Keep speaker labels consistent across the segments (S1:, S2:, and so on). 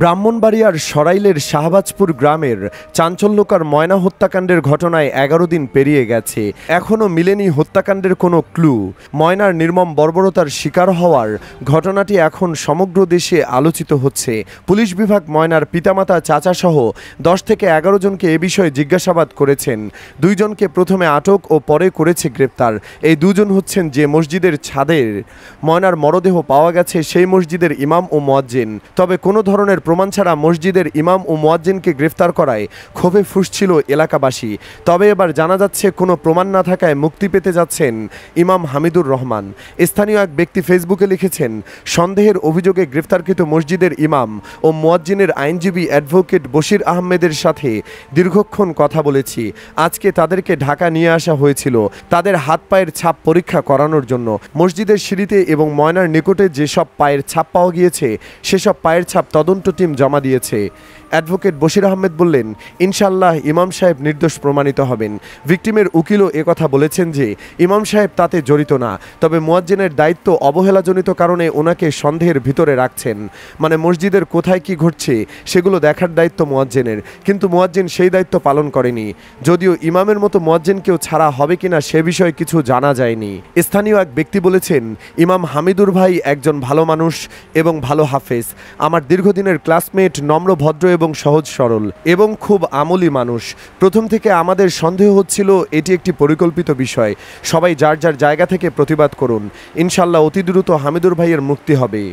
S1: ব্রাহ্মণবাড়িয়ার সরাইলের শাহবাজপুর গ্রামের চাঞ্চল্যকর ময়না হত্যাকাণ্ডের ঘটনায় ১১ দিন পেরিয়ে গেছে, এখনও মিলেনি হত্যাকাণ্ডের কোনো ক্লু। ময়নার নির্মম বর্বরতার শিকার হওয়ার ঘটনাটি এখন সমগ্র দেশে আলোচিত হচ্ছে। পুলিশ বিভাগ ময়নার পিতামাতা চাচাসহ ১০ থেকে ১১ জনকে এ বিষয়ে জিজ্ঞাসাবাদ করেছেন। ২ জনকে প্রথমে আটক ও পরে করেছে গ্রেপ্তার। এই দুজন হচ্ছেন যে মসজিদের ছাদের ময়নার মরদেহ পাওয়া গেছে সেই মসজিদের ইমাম ও মুয়াজ্জিন। তবে কোনো ধরনের প্রমাণ ছাড়া মসজিদের ইমাম ও মুয়াজ্জিনকে গ্রেফতার করায় ক্ষোভে ফুঁসছিল এলাকাবাসী। তবে এবার জানা যাচ্ছে কোনো প্রমাণ না থাকায় মুক্তি পেতে যাচ্ছেন ইমাম হামিদুর রহমান। স্থানীয় এক ব্যক্তি ফেসবুকে লিখেছেন, সন্দেহের অভিযোগে গ্রেফতারকৃত মসজিদের ইমাম ও মুয়াজ্জিনের আইনজীবী অ্যাডভোকেট বশির আহমেদের সাথে দীর্ঘক্ষণ কথা বলেছি। আজকে তাদেরকে ঢাকা নিয়ে আসা হয়েছিল তাদের হাত পায়ের ছাপ পরীক্ষা করানোর জন্য। মসজিদের সিঁড়িতে এবং ময়নার নিকটে যেসব পায়ের ছাপ পাওয়া গিয়েছে সেসব পায়ের ছাপ তদন্ত টিম জমা দিয়েছে। অ্যাডভোকেট বশির আহমেদ বললেন, ইনশাল্লাহ ইমাম সাহেব নির্দোষ প্রমাণিত হবেন। ভিকটিমের উকিলও একথা বলেছেন যে ইমাম সাহেব তাতে জড়িত না, তবে মুয়াজ্জিনের দায়িত্ব অবহেলাজনিত কারণে ওনাকে সন্দেহের ভিতরে রাখছেন। মানে মসজিদের কোথায় কি ঘটছে সেগুলো দেখার দায়িত্ব মুয়াজ্জিনের, কিন্তু মুয়াজ্জিন সেই দায়িত্ব পালন করেনি। যদিও ইমামের মতো মুয়াজ্জিনকেও ছাড়া হবে কিনা সে বিষয়ে কিছু জানা যায়নি। স্থানীয় এক ব্যক্তি বলেছেন, ইমাম হামিদুর ভাই একজন ভালো মানুষ এবং ভালো হাফেজ। আমার দীর্ঘদিনের ক্লাসমেট, নম্র, ভদ্র এবং সহজ সরল এবং খুব আমলি মানুষ। প্রথম থেকে আমাদের সন্দেহ হচ্ছিল এটি একটি পরিকল্পিত বিষয়। সবাই যার যার জায়গা থেকে প্রতিবাদ করুন, ইনশাল্লাহ অতি দ্রুত হামিদুর ভাইয়ের মুক্তি হবে।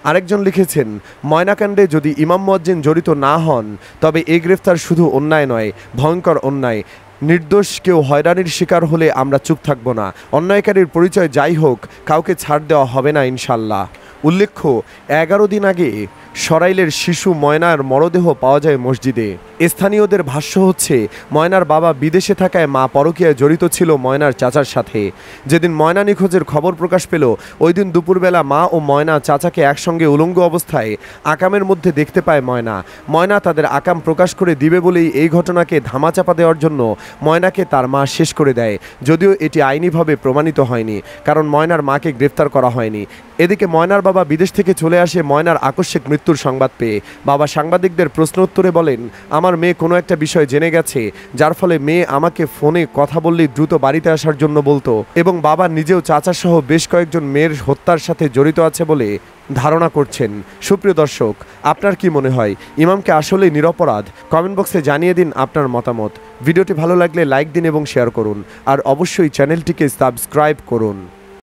S1: আরেকজন লিখেছেন, ময়নাকাণ্ডে যদি ইমাম মুয়াজ্জিন জড়িত না হন তবে এই গ্রেফতার শুধু অন্যায় নয়, ভয়ঙ্কর অন্যায়। নির্দোষ কেউ হয়রানির শিকার হলে আমরা চুপ থাকব না। অন্যায়কারীর পরিচয় যাই হোক, কাউকে ছাড় দেওয়া হবে না ইনশাল্লাহ। উল্লেখ্য, ১১ দিন আগে সরাইলের শিশু ময়নার মরদেহ পাওয়া যায় মসজিদে। স্থানীয়দের ভাষ্য হচ্ছে, ময়নার বাবা বিদেশে থাকায় মা পরকীয়ায় জড়িত ছিল ময়নার চাচার সাথে। যেদিন ময়না নিখোঁজের খবর প্রকাশ পেল ওই দিন দুপুরবেলা মা ও ময়না চাচাকে একসঙ্গে উলঙ্গ অবস্থায় আকামের মধ্যে দেখতে পায় ময়না তাদের আকাম প্রকাশ করে দিবে বলেই এই ঘটনাকে ধামাচাপা দেওয়ার জন্য ময়নাকে তার মা শেষ করে দেয়। যদিও এটি আইনিভাবে প্রমাণিত হয়নি, কারণ ময়নার মাকে গ্রেফতার করা হয়নি। এদিকে ময়নার বাবা বিদেশ থেকে চলে আসে ময়নার আকস্মিক মৃত্যুর সংবাদ পেয়ে। বাবা সাংবাদিকদের প্রশ্ন উত্তরে বলেন, আমার মেয়ে কোনো একটা বিষয় জেনে গেছে, যার ফলে মেয়ে আমাকে ফোনে কথা বললেই দ্রুত বাড়িতে আসার জন্য বলতো, এবং বাবা নিজেও চাচাসহ বেশ কয়েকজন মেয়ের হত্যার সাথে জড়িত আছে বলে ধারণা করছেন। সুপ্রিয় দর্শক, আপনার কি মনে হয় ইমামকে আসলেই নিরপরাধ? কমেন্ট বক্সে জানিয়ে দিন আপনার মতামত। ভিডিওটি ভালো লাগলে লাইক দিন এবং শেয়ার করুন, আর অবশ্যই চ্যানেলটিকে সাবস্ক্রাইব করুন।